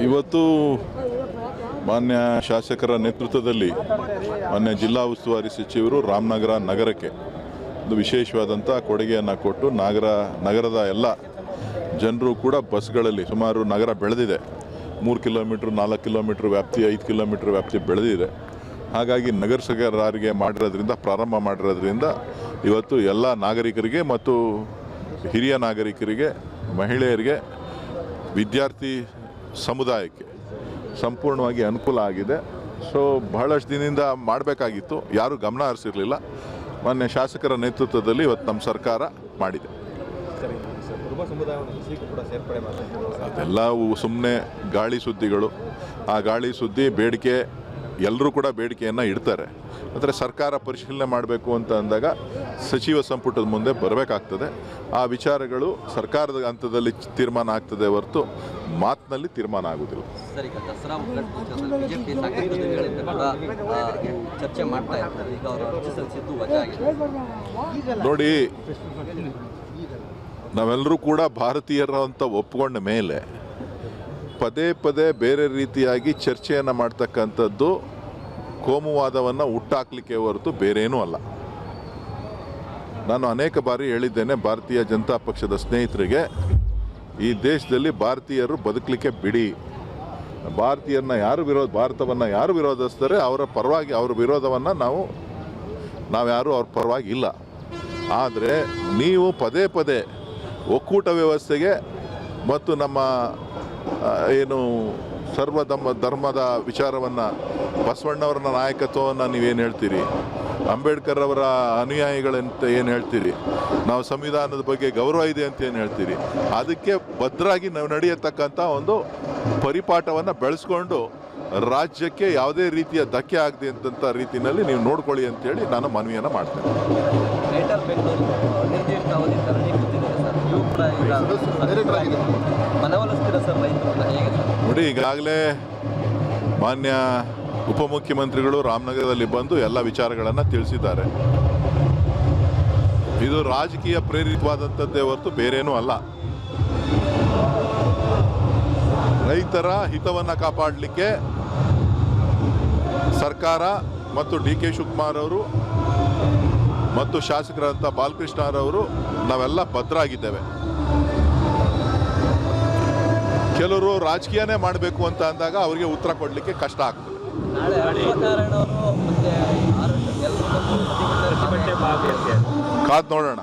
ಇವತ್ತು ಮಾನ್ಯ ಶಾಸಕರ ನೇತೃತ್ವದಲ್ಲಿ ಮಾನ್ಯ ಜಿಲ್ಲಾ ಉಸ್ತುವಾರಿ ಸಚಿವರು ರಾಮನಗರ ನಗರಕ್ಕೆ ಒಂದು ವಿಶೇಷವಾದಂಥ ಕೊಡುಗೆಯನ್ನು ಕೊಟ್ಟು ನಗರದ ಎಲ್ಲ ಜನರು ಕೂಡ ಬಸ್ಗಳಲ್ಲಿ ಸುಮಾರು ನಗರ ಬೆಳೆದಿದೆ. 3 ಕಿಲೋಮೀಟ್ರ್ 4 ಕಿಲೋಮೀಟ್ರ್ ವ್ಯಾಪ್ತಿ 5 ಕಿಲೋಮೀಟ್ರ್ ವ್ಯಾಪ್ತಿ ಬೆಳೆದಿದೆ. ಹಾಗಾಗಿ ನಗರಸಭೆಯವರಿಗೆ ಪ್ರಾರಂಭ ಮಾಡಿರೋದ್ರಿಂದ ಇವತ್ತು ಎಲ್ಲ ನಾಗರಿಕರಿಗೆ ಮತ್ತು ಹಿರಿಯ ನಾಗರಿಕರಿಗೆ, ಮಹಿಳೆಯರಿಗೆ, ವಿದ್ಯಾರ್ಥಿ ಸಮುದಾಯಕ್ಕೆ ಸಂಪೂರ್ಣವಾಗಿ ಅನುಕೂಲ ಆಗಿದೆ. ಸೊ ಬಹಳಷ್ಟು ದಿನದಿಂದ ಮಾಡಬೇಕಾಗಿತ್ತು, ಯಾರೂ ಗಮನ ಹರಿಸಿರಲಿಲ್ಲ. ಮಾನ್ಯ ಶಾಸಕರ ನೇತೃತ್ವದಲ್ಲಿ ಇವತ್ತು ನಮ್ಮ ಸರ್ಕಾರ ಮಾಡಿದೆ. ಅದೆಲ್ಲವೂ ಸುಮ್ಮನೆ ಗಾಳಿ ಸುದ್ದಿಗಳು. ಆ ಗಾಳಿ ಸುದ್ದಿ ಬೇಡಿಕೆ ಎಲ್ಲರೂ ಕೂಡ ಬೇಡಿಕೆಯನ್ನು ಇಡ್ತಾರೆ. ಆದರೆ ಸರ್ಕಾರ ಪರಿಶೀಲನೆ ಮಾಡಬೇಕು ಅಂತ ಅಂದಾಗ ಸಚಿವ ಸಂಪುಟದ ಮುಂದೆ ಬರಬೇಕಾಗ್ತದೆ. ಆ ವಿಚಾರಗಳು ಸರ್ಕಾರದ ಹಂತದಲ್ಲಿ ತೀರ್ಮಾನ ಆಗ್ತದೆ ಹೊರತು ಮಾತಿನಲ್ಲಿ ತೀರ್ಮಾನ ಆಗುವುದಿಲ್ಲ. ನೋಡಿ, ನಾವೆಲ್ಲರೂ ಕೂಡ ಭಾರತೀಯರು ಅಂತ ಒಪ್ಪಿಕೊಂಡ ಮೇಲೆ ಪದೇ ಪದೇ ಬೇರೆ ರೀತಿಯಾಗಿ ಚರ್ಚೆಯನ್ನು ಮಾಡ್ತಕ್ಕಂಥದ್ದು ಕೋಮುವಾದವನ್ನು ಹುಟ್ಟಾಕಲಿಕ್ಕೆ ಹೊರತು ಬೇರೇನೂ ಅಲ್ಲ. ನಾನು ಅನೇಕ ಬಾರಿ ಹೇಳಿದ್ದೇನೆ, ಭಾರತೀಯ ಜನತಾ ಪಕ್ಷದ ಸ್ನೇಹಿತರಿಗೆ, ಈ ದೇಶದಲ್ಲಿ ಭಾರತೀಯರು ಬದುಕಲಿಕ್ಕೆ ಬಿಡಿ. ಭಾರತೀಯರನ್ನ ಭಾರತವನ್ನು ಯಾರು ವಿರೋಧಿಸ್ತಾರೆ ಅವರ ಪರವಾಗಿ, ಅವರ ವಿರೋಧವನ್ನು ನಾವ್ಯಾರೂ ಅವ್ರ ಪರವಾಗಿ ಇಲ್ಲ. ಆದರೆ ನೀವು ಪದೇ ಪದೇ ಒಕ್ಕೂಟ ವ್ಯವಸ್ಥೆಗೆ ಮತ್ತು ನಮ್ಮ ಧರ್ಮದ ವಿಚಾರವನ್ನು, ಬಸವಣ್ಣವರ ನಾಯಕತ್ವವನ್ನು ನೀವೇನು ಹೇಳ್ತೀರಿ, ಅಂಬೇಡ್ಕರ್ ಅವರ ಅನುಯಾಯಿಗಳಂತ ಏನು ಹೇಳ್ತೀರಿ, ನಾವು ಸಂವಿಧಾನದ ಬಗ್ಗೆ ಗೌರವ ಇದೆ ಅಂತ ಏನು ಹೇಳ್ತೀರಿ, ಅದಕ್ಕೆ ಭದ್ರಾಗಿ ನಾವು ನಡೆಯತಕ್ಕಂಥ ಒಂದು ಪರಿಪಾಠವನ್ನು ಬೆಳೆಸ್ಕೊಂಡು ರಾಜ್ಯಕ್ಕೆ ಯಾವುದೇ ರೀತಿಯ ಧಕ್ಕೆ ಆಗದೆ ಅಂತ ರೀತಿಯಲ್ಲಿ ನೀವು ನೋಡ್ಕೊಳ್ಳಿ ಅಂತೇಳಿ ನಾನು ಮನವಿಯನ್ನು ಮಾಡ್ತೇನೆ. ನೋಡಿ, ಈಗಾಗಲೇ ಮಾನ್ಯ ಉಪಮುಖ್ಯಮಂತ್ರಿಗಳು ರಾಮನಗರದಲ್ಲಿ ಬಂದು ಎಲ್ಲ ವಿಚಾರಗಳನ್ನು ತಿಳಿಸಿದ್ದಾರೆ. ಇದು ರಾಜಕೀಯ ಪ್ರೇರಿತವಾದಂಥದ್ದೇ ಹೊರತು ಬೇರೇನೂ ಅಲ್ಲ. ರೈತರ ಹಿತವನ್ನು ಕಾಪಾಡಲಿಕ್ಕೆ ಸರ್ಕಾರ ಮತ್ತು ಡಿ.ಕೆ. ಶಿವಕುಮಾರ್ ಅವರು ಮತ್ತು ಶಾಸಕರಂಥ ಬಾಲಕೃಷ್ಣರವರು ನಾವೆಲ್ಲ ಭದ್ರಾಗಿದ್ದೇವೆ. ಕೆಲವರು ರಾಜಕೀಯನೇ ಮಾಡಬೇಕು ಅಂತ ಅಂದಾಗ ಅವರಿಗೆ ಉತ್ತರ ಕೊಡಲಿಕ್ಕೆ ಕಷ್ಟ ಆಗ್ತದೆ. ಕಾದು ನೋಡೋಣ.